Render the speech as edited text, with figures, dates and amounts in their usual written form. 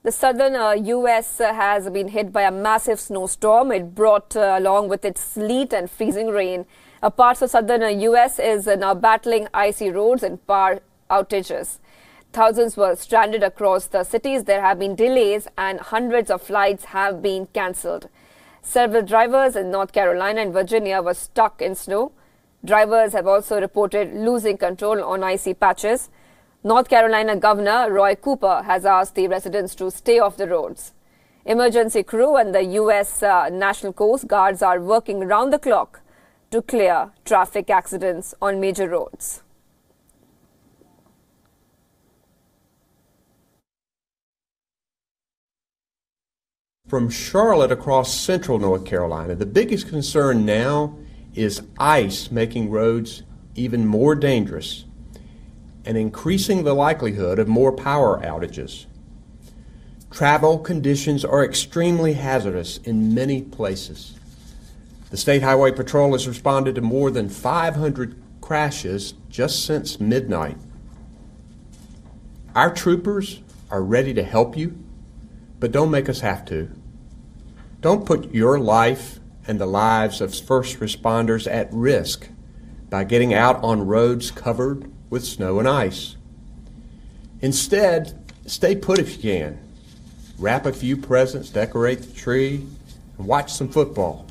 The southern U.S. has been hit by a massive snowstorm. It brought along with it sleet and freezing rain. Parts of southern U.S. is now battling icy roads and power outages. Thousands were stranded across the cities. There have been delays and hundreds of flights have been cancelled. Several drivers in North Carolina and Virginia were stuck in snow. Drivers have also reported losing control on icy patches. North Carolina Governor Roy Cooper has asked the residents to stay off the roads. Emergency crew and the U.S. National Coast Guards are working round the clock to clear traffic accidents on major roads. From Charlotte across central North Carolina, the biggest concern now is ice making roads even more dangerous and increasing the likelihood of more power outages. Travel conditions are extremely hazardous in many places. The State Highway Patrol has responded to more than 500 crashes just since midnight. Our troopers are ready to help you, but don't make us have to. Don't put your life and the lives of first responders at risk by getting out on roads covered with snow and ice. Instead, stay put if you can. Wrap a few presents, decorate the tree, and watch some football.